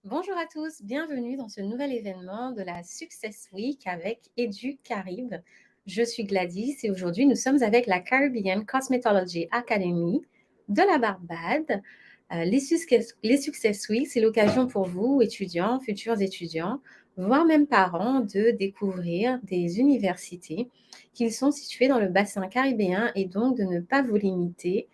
Bonjour à tous, bienvenue dans ce nouvel événement de la Success Week avec EduCarib. Je suis Gladys et aujourd'hui nous sommes avec la Caribbean Cosmetology Academy de la Barbade. Les Success Week, c'est l'occasion pour vous, étudiants, futurs étudiants, voire même parents, de découvrir des universités qui sont situées dans le bassin caribéen et donc de ne pas vous limiter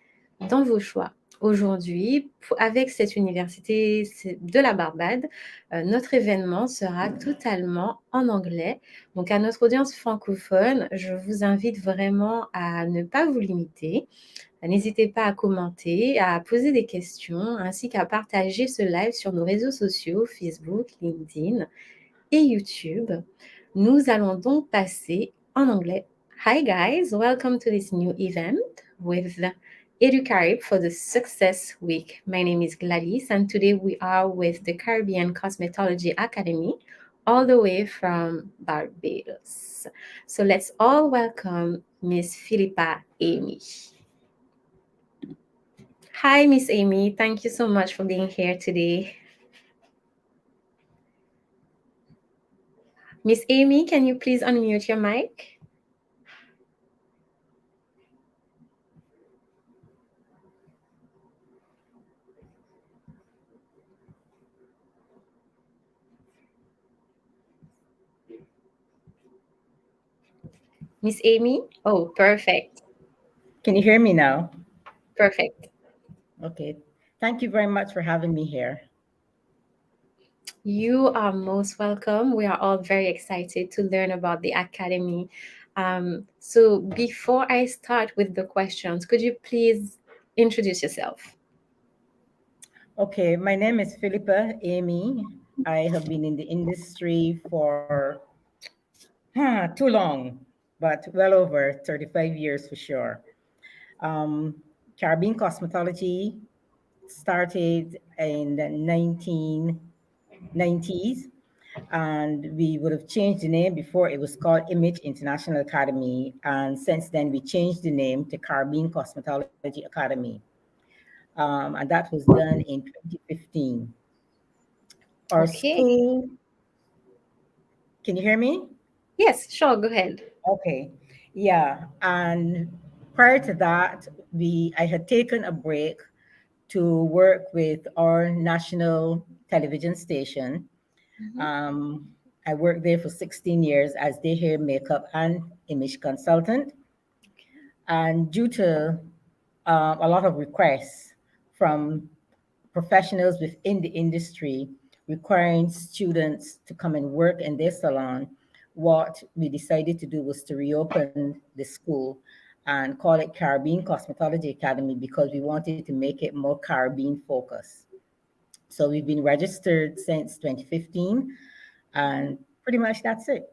dans vos choix. Aujourd'hui, avec cette université de la Barbade, notre événement sera totalement en anglais. Donc, à notre audience francophone, je vous invite vraiment à ne pas vous limiter. N'hésitez pas à commenter, à poser des questions, ainsi qu'à partager ce live sur nos réseaux sociaux, Facebook, LinkedIn et YouTube. Nous allons donc passer en anglais. Hi guys, welcome to this new event with EduCarib for the Success Week. My name is Gladys, and today we are with the Caribbean Cosmetology Academy, all the way from Barbados. So let's all welcome Miss Philippa Amy. Hi, Miss Amy. Thank you so much for being here today. Miss Amy, can you please unmute your mic? Miss Amy? Oh, perfect. Can you hear me now? Perfect. Okay. Thank you very much for having me here. You are most welcome. We are all very excited to learn about the Academy. So before I start with the questions, could you please introduce yourself? Okay, my name is Philippa Amy. I have been in the industry for too long, but well over 35 years for sure. Caribbean Cosmetology started in the 1990s, and we would have changed the name. Before it was called Image International Academy, and since then we changed the name to Caribbean Cosmetology Academy. And that was done in 2015. Our school, can you hear me? Yes, sure, go ahead. Okay, yeah. And prior to that, I had taken a break to work with our national television station. I worked there for 16 years as day hair, makeup, and image consultant. And due to a lot of requests from professionals within the industry, requiring students to come and work in their salon, what we decided to do was to reopen the school and call it Caribbean Cosmetology Academy because we wanted to make it more Caribbean focused. So we've been registered since 2015, and pretty much that's it.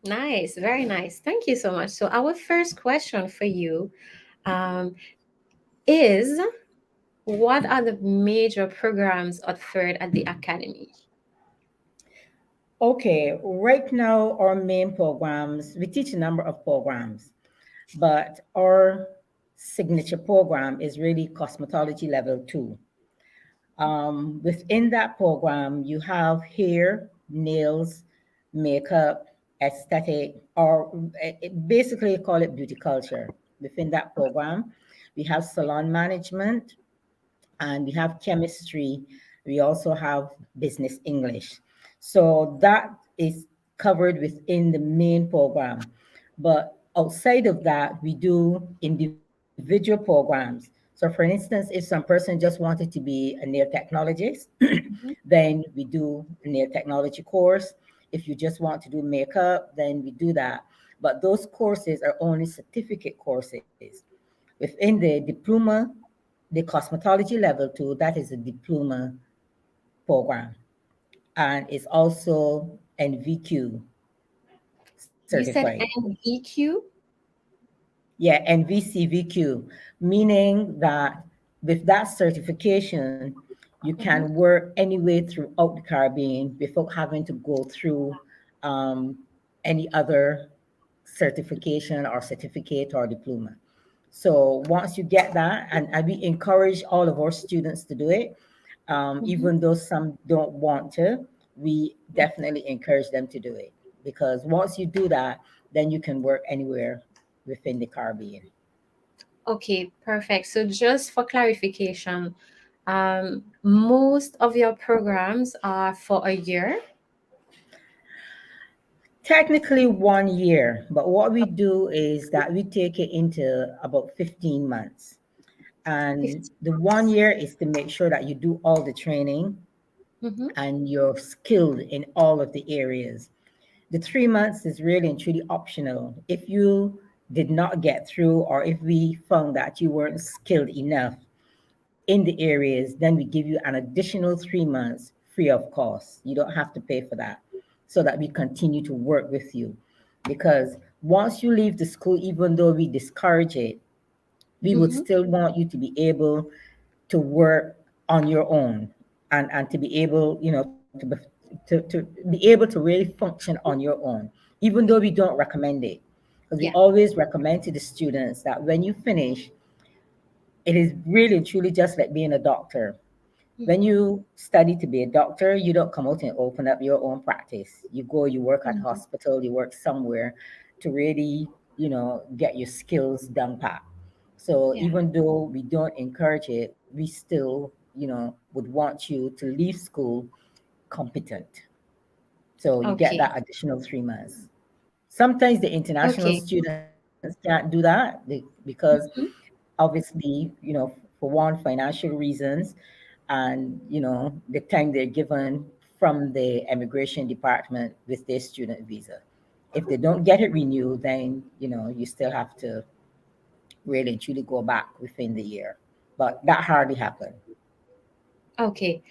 Nice, very nice. Thank you so much. So our first question for you um, is, what are the major programs offered at the academy? Okay, right now our main programs, we teach a number of programs, but our signature program is really cosmetology level 2. Within that program, you have hair, nails, makeup, aesthetic, or basically call it beauty culture. Within that program, we have salon management and we have chemistry. We also have business English. So that is covered within the main program. But outside of that, we do individual programs. So, for instance, if some person just wanted to be a nail technologist, Mhm. then we do a nail technology course. If you just want to do makeup, then we do that. But those courses are only certificate courses. Within the diploma, the cosmetology level 2, that is a diploma program. And it's also NVQ You said certified. NVQ? Yeah, NVCVQ, meaning that with that certification, you can Mhm. work anywhere throughout the Caribbean without having to go through um, any other certification or certificate or diploma. So once you get that, and we encourage all of our students to do it, Mhm. even though some don't want to, we definitely encourage them to do it because once you do that, then you can work anywhere within the Caribbean. Okay, perfect. So just for clarification, most of your programs are for a year. Technically 1 year, but what we do is that we take it into about 15 months. And 15 the one months. year is to make sure that you do all the training Mm-hmm. and you're skilled in all of the areas. The 3 months is really and truly optional. If you did not get through, or if we found that you weren't skilled enough in the areas, then we give you an additional 3 months free of cost. You don't have to pay for that so that we continue to work with you. Because once you leave the school, even though we discourage it, we would Mm-hmm. still want you to be able to work on your own and to be able, to be able to really function on your own, even though we don't recommend it. Because we Yeah. always recommend to the students that when you finish, it is really and truly just like being a doctor. When Mm-hmm. you study to be a doctor, you don't come out and open up your own practice. You go, you work at Mm-hmm. hospital, you work somewhere to really, get your skills done pat. So Yeah. even though we don't encourage it, we still, would want you to leave school competent. So you get Okay. that additional 3 months. Sometimes the international Okay. students can't do that because Mm-hmm. obviously, for one, financial reasons, and the time they're given from the immigration department with their student visa. If they don't get it renewed, then you still have to really and truly go back within the year. But that hardly happened. Okay.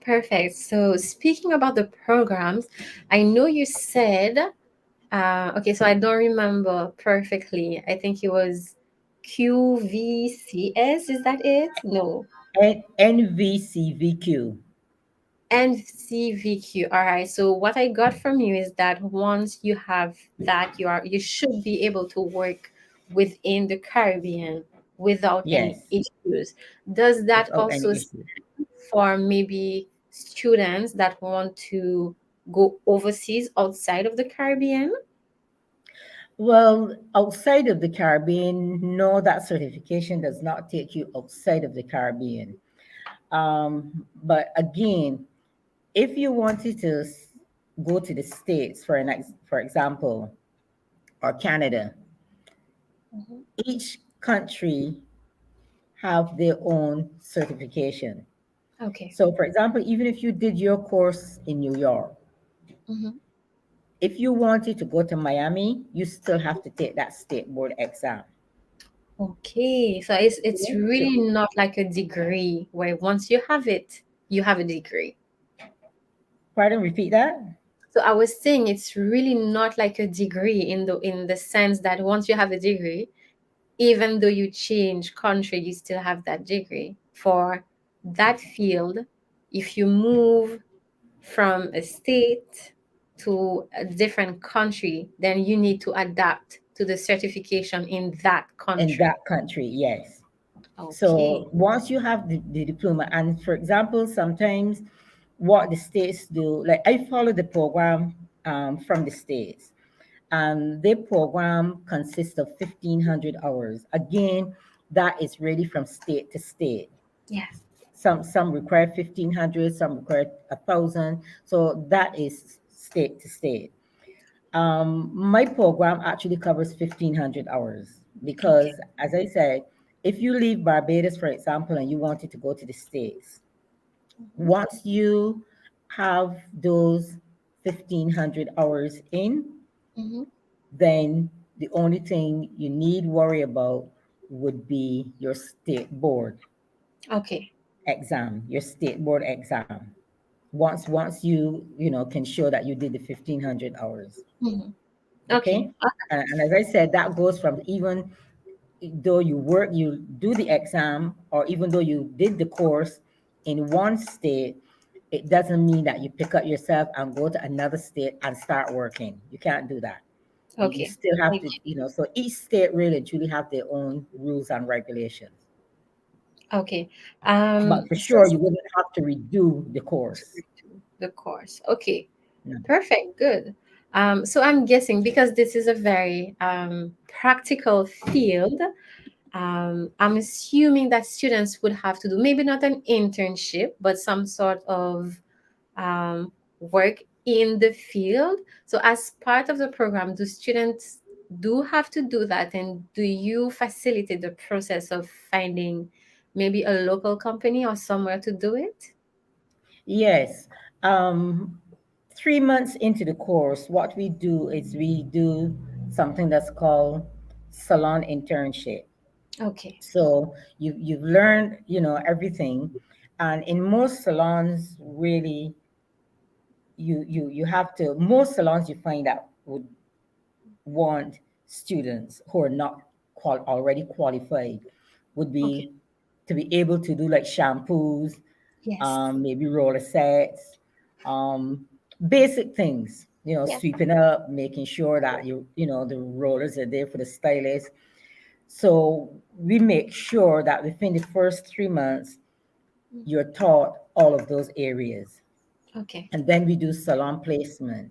Perfect. So speaking about the programs, I know you said, okay, so I don't remember perfectly. I think it was QVCS. Is that it? No. NVCVQ. And CVQ. All right. So what I got from you is that once you have that, you should be able to work within the Caribbean without any Yes, issues. Does that without also any issue. stand for maybe students that want to go overseas outside of the Caribbean? Well, outside of the Caribbean, no, that certification does not take you outside of the Caribbean. But again, if you wanted to go to the States for example, or Canada, Mhm. each country have their own certification. Okay. So, for example, even if you did your course in New York, Mm-hmm. if you wanted to go to Miami, you still have to take that state board exam. Okay. So it's Okay. So, really not like a degree where once you have it, you have a degree. pardon, repeat that. So I was saying it's really not like a degree in the sense that once you have a degree, even though you change country, you still have that degree. For that field, if you move from a state to a different country, then you need to adapt to the certification in that In country. that country, yes. Okay. So once you have the diploma, and for example, sometimes what the states do, like I follow the program from the states, and their program consists of 1,500 hours. Again, that is really from state to state. Yeah. Some require 1,500, some require 1,000. So that is state to state. My program actually covers 1,500 hours Okay. because, as I said, if you leave Barbados, for example, and you wanted to go to the States, once you have those 1,500 hours in, Mm-hmm. then the only thing you need worry about would be your state board Okay. exam, your state board exam. Once you can show that you did the 1,500 hours. Mm-hmm. Okay. Okay. And as I said, that goes from even though you do the exam, or even though you did the course in one state, it doesn't mean that you pick up yourself and go to another state and start working. You can't do that. You Okay. still have Okay. to. So each state really truly have their own rules and regulations. Okay. But for sure, Since you wouldn't have to redo the course. the course. Okay. No. Perfect. Good. So I'm guessing because this is a very practical field, I'm assuming that students would have to do maybe not an internship, but some sort of um, work in the field. So as part of the program, do students do have to do that, and do you facilitate the process of finding maybe a local company or somewhere to do it? Yes. Um, 3 months into the course, what we do is we do something that's called salon internship. Okay. So you've learned, everything, and in most salons, really, you have to. Most salons you find that would want students who are not already qualified would Okay. be to be able to do like shampoos, Yes. maybe roller sets, um, basic things, Yeah. sweeping up, making sure that the rollers are there for the stylist. So we make sure that within the first 3 months, you're taught all of those areas. Okay. And then we do salon placement.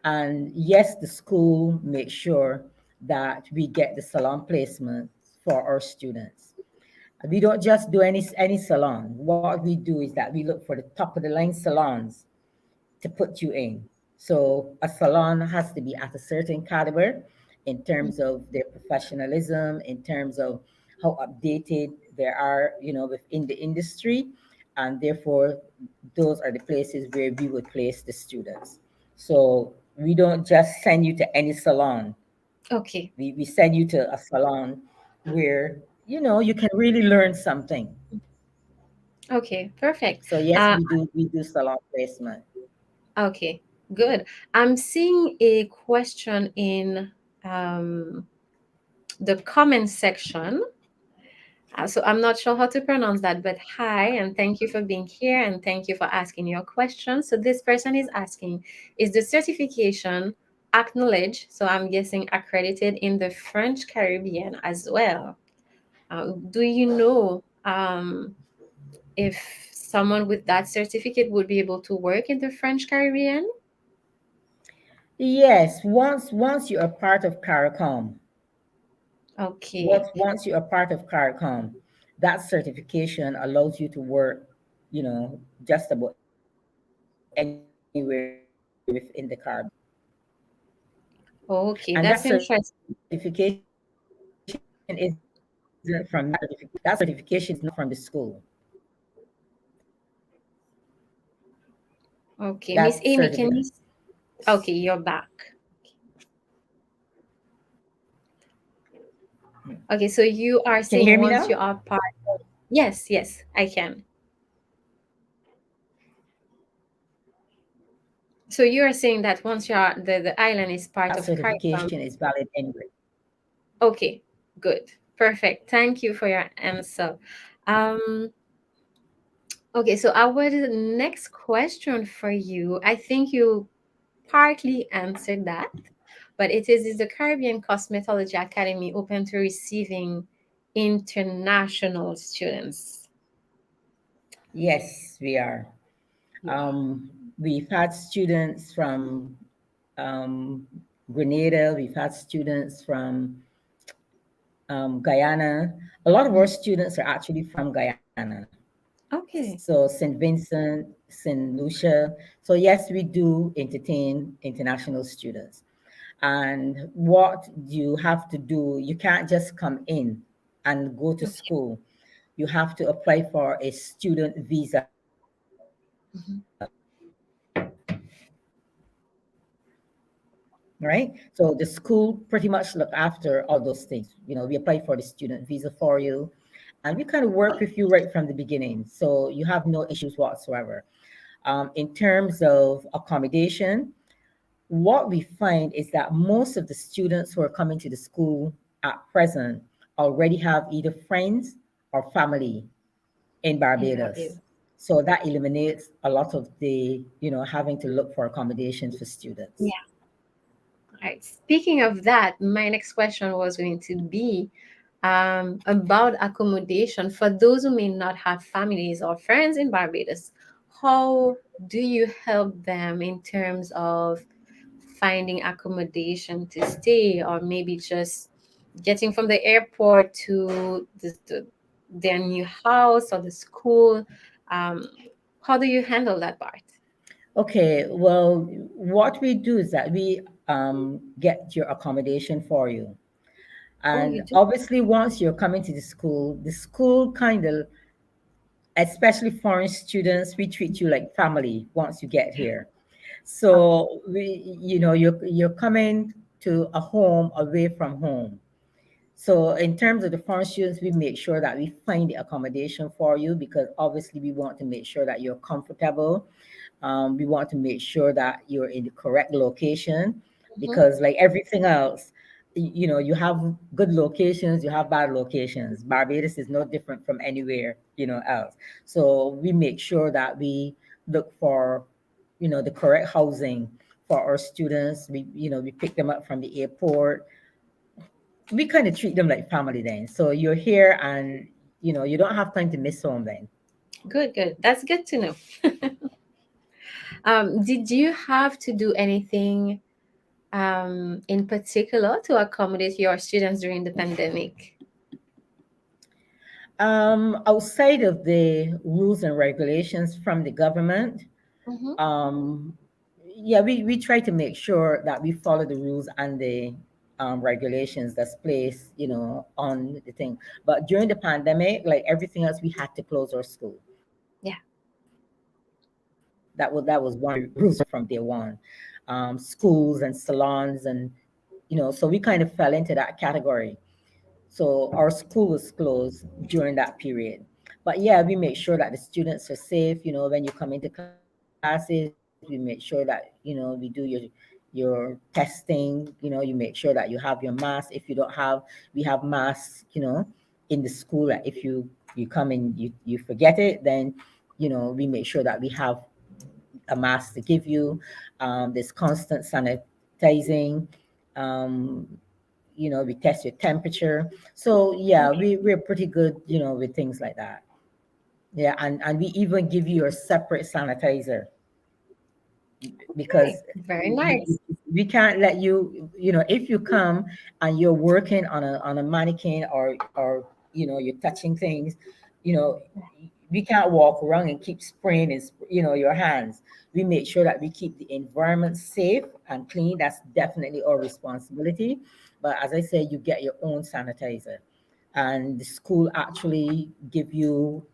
And yes, the school makes sure that we get the salon placement for our students. We don't just do any salon. What we do is that we look for the top of the line salons to put you in. So a salon has to be at a certain caliber in terms of their professionalism, in terms of how updated they are, within the industry. And therefore, those are the places where we would place the students. So we don't just send you to any salon. Okay. We send you to a salon where, you can really learn something. Okay. Perfect. So yes, Uh, we do salon placement. okay. Good. I'm seeing a question in um, the comment section. So I'm not sure how to pronounce that, but hi, and thank you for being here, and thank you for asking your question. So this person is asking, is the certification acknowledged? So I'm guessing accredited in the French Caribbean as well. Do you know if someone with that certificate would be able to work in the French Caribbean? Yes, once you are part of CARICOM, Okay. once you are part of CARICOM, that certification allows you to work, just about anywhere within the Caribbean. And that Okay, that's certification interesting. isn't from me. That certification is not from the school. Okay, Miss That Amy, can you? certificate. Okay, you're back. Okay, so you are Can you hear saying me once now? you are part of, yes, yes, I can. So you are saying that once you are the island is part That of Caribbean. certification is valid anyway. Okay, good, perfect. Thank you for your answer. Um, okay, so our next question for you, I think you partly answered that, but is the Caribbean Cosmetology Academy open to receiving international students? Yes, we are. You are. We've had students from um, Grenada. We've had students from Guyana. A lot of our Mhm. students are actually from Guyana. Okay. So St. Vincent, St. Lucia. So yes, we do entertain international students. And what you have to do, you can't just come in and go to Okay. school. You have to apply for a student visa. Mhm. Right? So the school pretty much look after all those things. We apply for the student visa for you, and we kind of work with you right from the beginning. So you have no issues whatsoever. In terms of accommodation, what we find is that most of the students who are coming to the school at present already have either friends or family in In Barbados. Barbados. So that eliminates a lot of the, having to look for accommodations for students. Yeah. Right. Speaking of that, my next question was going to be about accommodation for those who may not have families or friends in Barbados. How do you help them in terms of finding accommodation to stay, or maybe just getting from the airport to their new house or the school? Um, how do you handle that part? Okay, well, what we do is that we get your accommodation for you. Oh, And you do? obviously, once you're coming to the school kind of, especially foreign students, we treat you like family once you get here. Okay. So you're coming to a home away from home. So in terms of the foreign students, we make sure that we find the accommodation for you because obviously we want to make sure that you're comfortable. We want to make sure that you're in the correct location Mhm. because, like everything else, you have good locations, you have bad locations. Barbados is no different from anywhere, else. So we make sure that we look for, the correct housing for our students. We pick them up from the airport. We kind of treat them like family then. So you're here and, you don't have time to miss home then. Good, good. That's good to know. Did you have to do anything in particular to accommodate your students during the pandemic? Outside of the rules and regulations from the government, Mm-hmm. um, yeah, we try to make sure that we follow the rules and the regulations that's placed, on the thing. But during the pandemic, like everything else, we had to close our school. Yeah. That was one of the rules from day one. Schools and salons so we kind of fell into that category. So our school was closed during that period. But yeah, we make sure that the students are safe. When you come into classes, we make sure that, we do your testing. You make sure that you have your mask. If you don't have, we have masks, in the school. That if you come and you forget it, then, we make sure that we have a mask to give you. There's constant sanitizing. Um, we test your temperature. So yeah, Okay. we're pretty good, with things like that. Yeah, and we even give you a separate sanitizer Okay. because Very we, nice. we can't let you, if you come and you're working on a mannequin or you're touching things, you know we can't walk around and keep spraying your hands. We make sure that we keep the environment safe and clean. That's definitely our responsibility. But as I said, you get your own sanitizer, and the school actually give you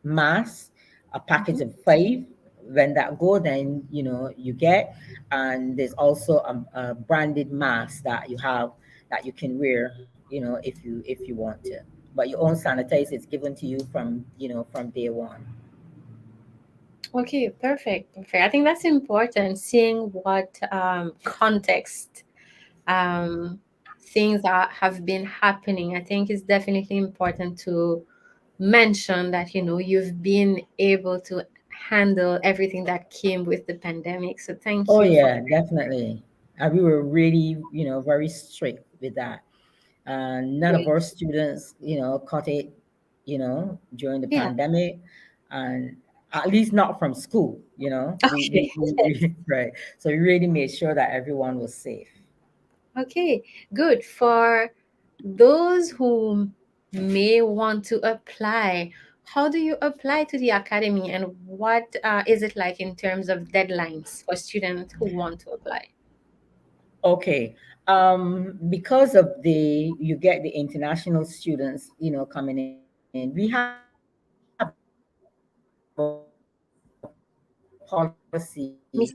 masks, a package Mm-hmm. of 5. when that go, then you get, and there's also a branded mask that you have that you can wear, if you want to. But your own sanitizer is given to you from day one. Okay, perfect. Perfect. I think that's important, seeing what context um, things have been happening. I think it's definitely important to mention that, you've been able to handle everything that came with the pandemic. So thank Oh you for yeah, definitely. And we were really, very strict with that. None of great. our students, caught it, during the Yeah. pandemic, and at least not from school. Okay. We right. So we really made sure that everyone was safe. Okay, good. For those who may want to apply, how do you apply to the academy, and what is it like in terms of deadlines for students who want to apply? Okay. Because of you get the international students, coming in, we have a policy Miss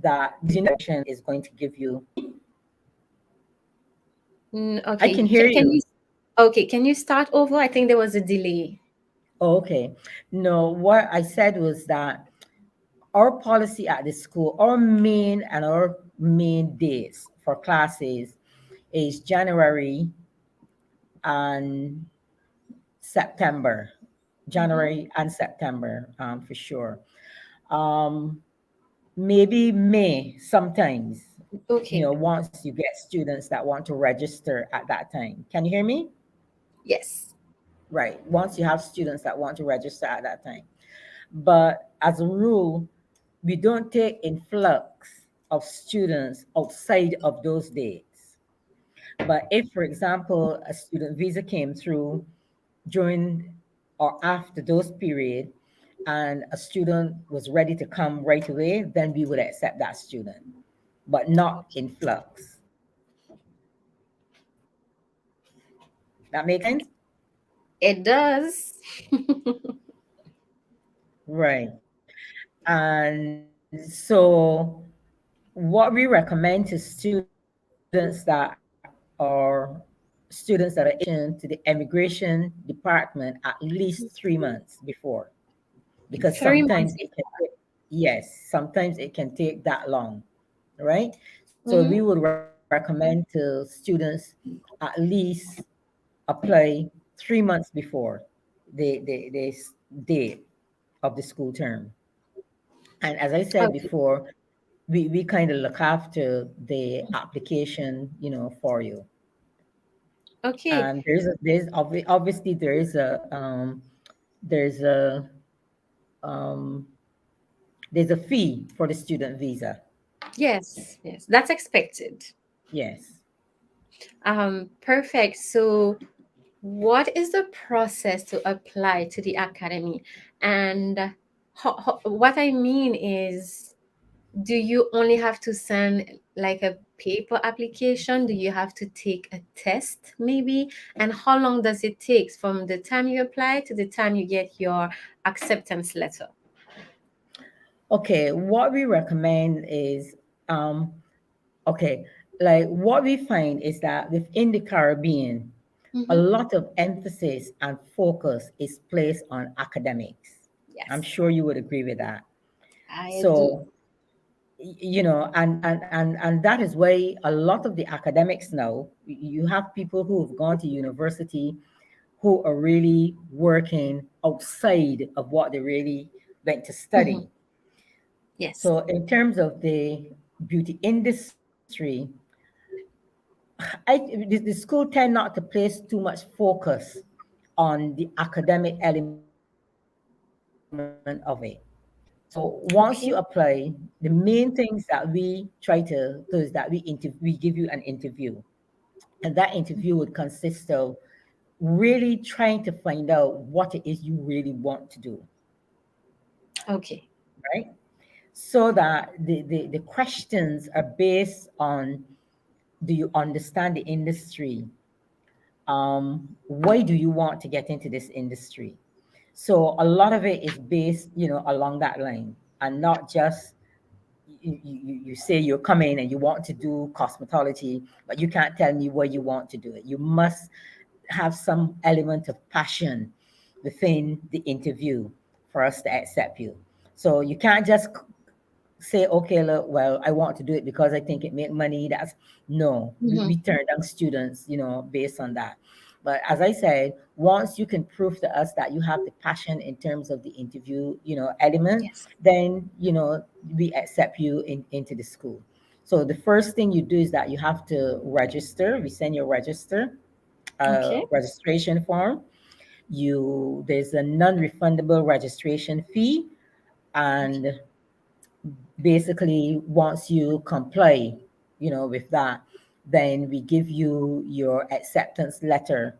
that Amy? is going to give you. I can Okay, hear can you. you, okay, can you start over? I think there was a delay. Oh, okay. No, what I said was that our policy at the school, our main days for classes is January and September. Hmm. January and September, for sure. Um, Maybe May sometimes, Okay, once you get students that want to register at that time. Can you hear me? yes. Right. Once you have students that want to register at that time. But as a rule, we don't take influx of students outside of those dates. But if, for example, a student visa came through during or after those period, and a student was ready to come right away, then we would accept that student, but not Okay. influx. That makes sense? It does. Right. And so what we recommend to students that are students that are to the immigration department at least 3 months before, because 3 months sometimes it can before. take, yes, sometimes it can take that long, right? So we Mm-hmm. would recommend to students at least apply 3 months before the date of the school term. And as I said Okay. before, we kind of look after the application, for you. Okay. And obviously there's a um, there's a fee for the student visa. Yes, yes, that's expected. Yes. Perfect. So, what is the process to apply to the academy? And what I mean is, do you only have to send like a paper application? Do you have to take a test maybe? And how long does it take from the time you apply to the time you get your acceptance letter? Okay. What we recommend is, um, okay, like what we find is that within the Caribbean, a Mm-hmm. lot of emphasis and focus is placed on academics. I'm Yes, sure you would agree with that. I do. So, and that is why a lot of the academics now, you have people who have gone to university who are really working outside of what they really went to Mhm. study. Yes. So in terms of the beauty industry, the school tend not to place too much focus on the academic element of it. So once you apply, the Okay. main things that we try to do is that we give you an interview, and that interview would consist of really trying to find out what it is you really want to do, Okay. right? So that the questions are based on, do you understand the industry? Why do you want to get into this industry? So a lot of it is based, along that line, and not just you say you're coming and you want to do cosmetology, but you can't tell me where you want to do it. You must have some element of passion within the interview for us to accept you. So you can't just say, okay, look, well, I want to do it because I think it make money. That's no, Mhm. we turn down students, based on that. But as I said, once you can prove to us that you have the passion in terms of the interview, element, Yes. then, we accept you into the school. So the first thing you do is that you have to register. We send you a Okay. registration form. There's a non-refundable registration fee, Okay. and basically once you comply with that, then we give you your acceptance letter,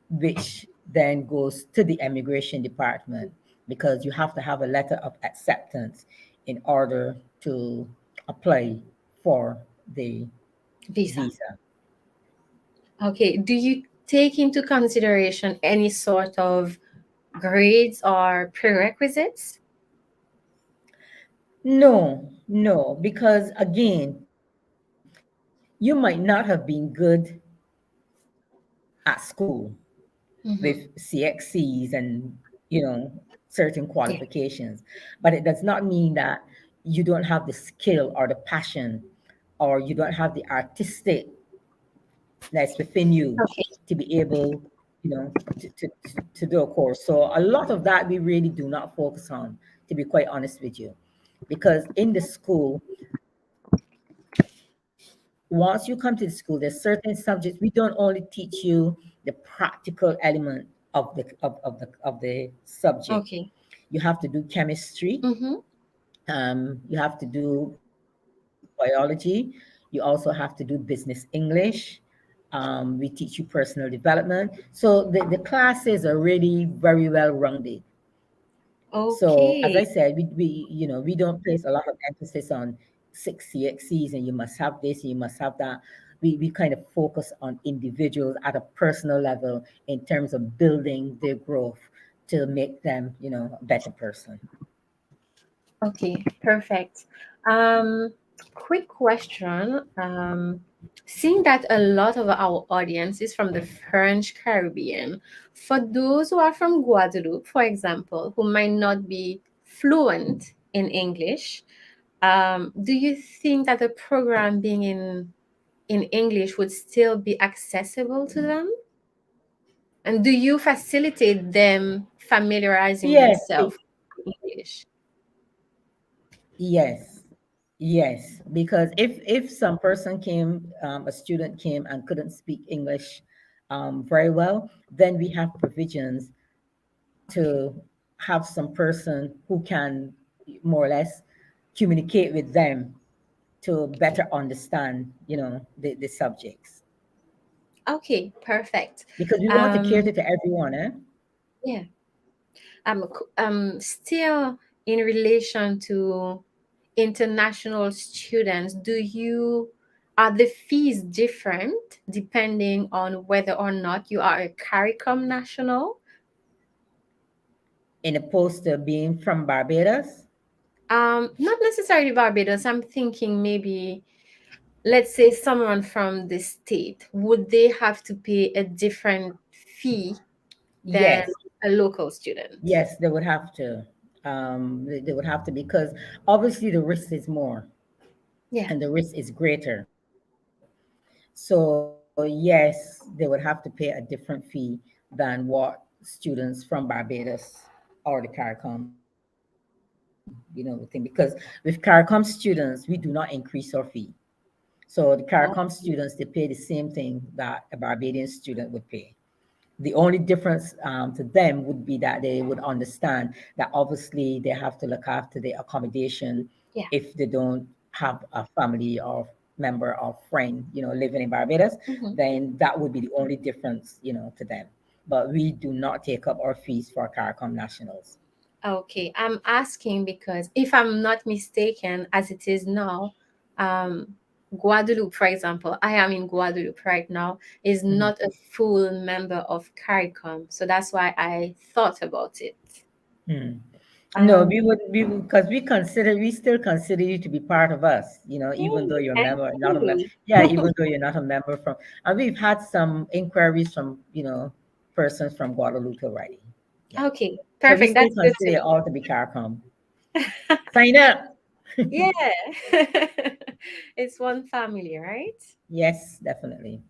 which then goes to the immigration department, because you have to have a letter of acceptance in order to apply for the Visa. visa. Okay. Do you take into consideration any sort of grades or prerequisites? No, because again, you might not have been good at school with Mm-hmm. CXCs and certain Yeah. qualifications, but it does not mean that you don't have the skill or the passion, or you don't have the artistic that's within you Okay. to be able, to do a course. So a lot of that we really do not focus on, to be quite honest with you, because in the school, once you come to the school, there's certain subjects we don't only teach you the practical element of the subject. Okay. You have to do chemistry. Mm-hmm. You have to do biology. You also have to do business English. We teach you personal development. So the classes are really very well rounded. So as I Okay. said, we don't place a lot of emphasis on 6 CXCs and you must have this and you must have that. We kind of focus on individuals at a personal level in terms of building their growth to make them, a better person. Okay, perfect. Um, Quick question. Seeing that a lot of our audience is from the French Caribbean, for those who are from Guadeloupe, for example, who might not be fluent in English, do you think that the program being in English would still be accessible to them? And do you facilitate them familiarizing Yes, themselves with English? yes, yes. Because if some person came, a student came and couldn't speak English very well, then we have provisions to have some person who can more or less communicate with them to better understand, the subjects. Okay, perfect. Because we want to cater Um, to everyone, eh? yeah. Still in relation to international students, are the fees different depending on whether or not you are a CARICOM national? In opposed to being from Barbados. Not necessarily Barbados. I'm thinking maybe, let's say someone from the state, would they have to pay a different fee than Yes, a local student? yes, they would have to. They would have to, because obviously the risk is more Yeah. and the risk is greater. So yes, they would have to pay a different fee than what students from Barbados or the CARICOM, would think. Because with CARICOM students, we do not increase our fee. So the CARICOM students, they pay the same thing that a Barbadian student would pay. The only difference to them would be that they would understand that obviously they have to look after the accommodation Yeah. if they don't have a family or member or friend, living in Barbados, Mhm. then that would be the only difference, to them. But we do not take up our fees for CARICOM nationals. Okay, I'm asking because if I'm not mistaken, as it is now, Guadeloupe, for example, I am in Guadeloupe right now, is Mhm. not a full member of CARICOM. So that's why I thought about it. Hmm. No, Um, because we still consider you to be part of us, even though you're a thank member, not a member. you. Yeah, even though you're not a member and we've had some inquiries from, persons from Guadalupe already. Yeah. Okay, So we perfect. still That's good consider to you know. all to be CARICOM. Sign up. Yeah. It's one family, right? Yes, definitely.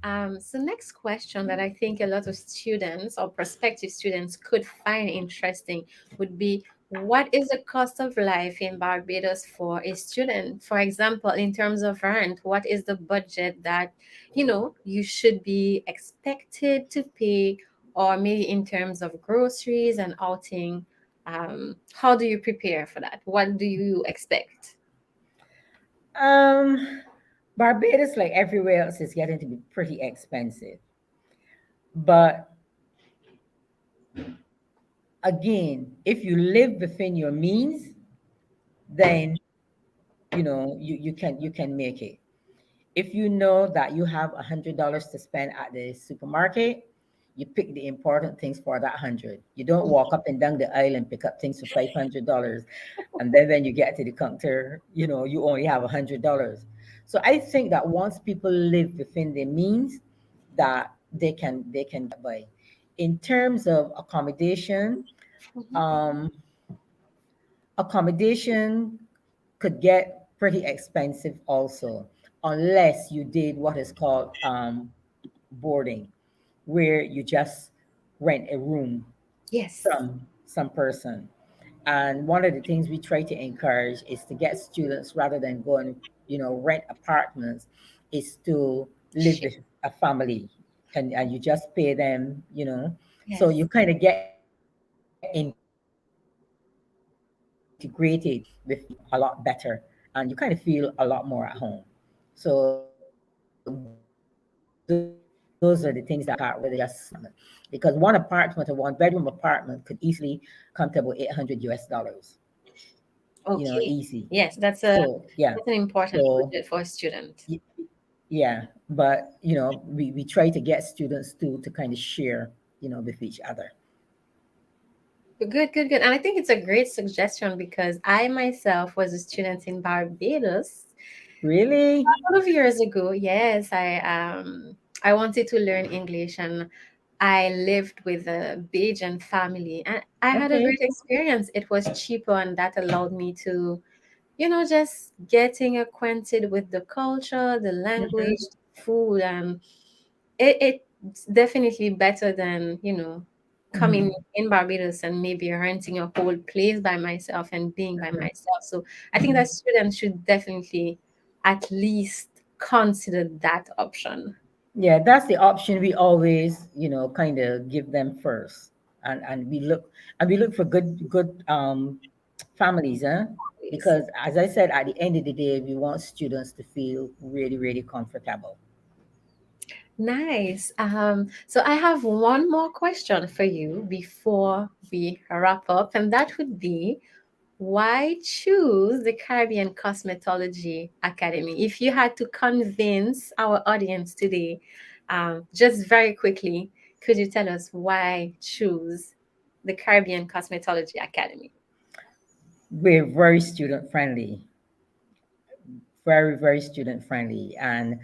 So next question that I think a lot of students or prospective students could find interesting would be, what is the cost of life in Barbados for a student? For example, in terms of rent, what is the budget that, you should be expected to pay, or maybe in terms of groceries and outing? How do you prepare for that? What do you expect? Um, Barbados, like everywhere else, is getting to be pretty expensive. But again, if you live within your means, then you can make it. If you know that you have $100 to spend at the supermarket, you pick the important things for that 100. You don't walk up and down the aisle and pick up things for $500, and then when you get to the counter, you only have $100. So I think that once people live within their means, that they can get by. In terms of um, accommodation could get pretty expensive also, unless you did what is called boarding, where you just rent a room Yes. from some person. And one of the things we try to encourage is to get students, rather than going, rent apartments, is to live Shit. with a family, and you just pay them, so Yes. you kind of get integrated with a lot better, and you kind of feel a lot more at home. So those are the things that are whether just because one apartment, a one-bedroom apartment could easily come to about $800 US, easy. Okay. Yes, that's So a yeah, that's an important so budget for a student. y- yeah, but we try to get students to kind of share, with each other. Good, good, good. And I think it's a great suggestion because I myself was a student in Barbados a Really? couple of years ago. Yes, I wanted to learn English, and I lived with a Bajan family, and I had a Okay. great experience. It was cheaper, and that allowed me to, just getting acquainted with the culture, the Hmm. language, food, and it's definitely better than, coming Hmm. in Barbados and maybe renting a whole place by myself and being by Hmm. myself. So I think Hmm. that students should definitely at least consider that option. Yeah, that's the option we always, kind of give them first, and we look for good families, huh? Please. Because as I said, at the end of the day, we want students to feel really, really comfortable. Nice. So I have one more question for you before we wrap up, and that would be, why choose the Caribbean Cosmetology Academy? If you had to convince our audience today, just very quickly, could you tell us why choose the Caribbean Cosmetology Academy? We're very student friendly, very, very student friendly, and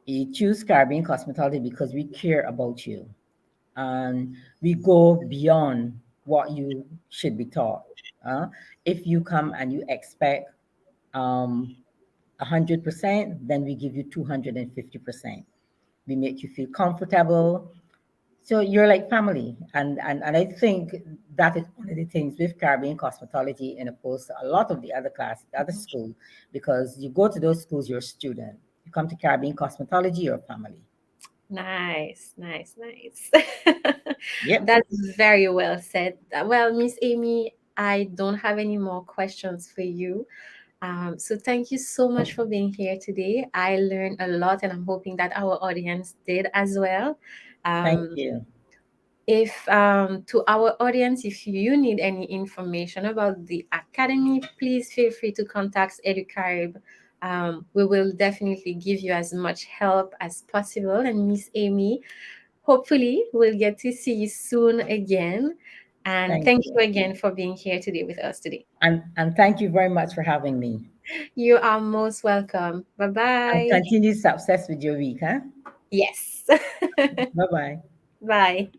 you choose Caribbean Cosmetology because we care about you, and we go beyond what you should be taught. If you come and you expect um, 100%, then we give you 250%. We make you feel comfortable. So you're like family. And I think that is one of the things with Caribbean cosmetology in opposed to a lot of the other class, the other school, because you go to those schools, you're a student. You come to Caribbean cosmetology, you're a family. Nice, nice, nice. Yep. That's very well said. Well, Miss Amy, I don't have any more questions for you. So thank you so much for being here today. I learned a lot, and I'm hoping that our audience did as well. Thank Um, you. if To our audience, if you need any information about the academy, please feel free to contact EduCarib We will definitely give you as much help as possible. And Miss Amy, hopefully we'll get to see you soon again. And Thank thank you you. again for being here today with us today. And thank you very much for having me. You are most welcome. Bye And bye. continue success with your week, huh? Yes. Bye bye. Bye.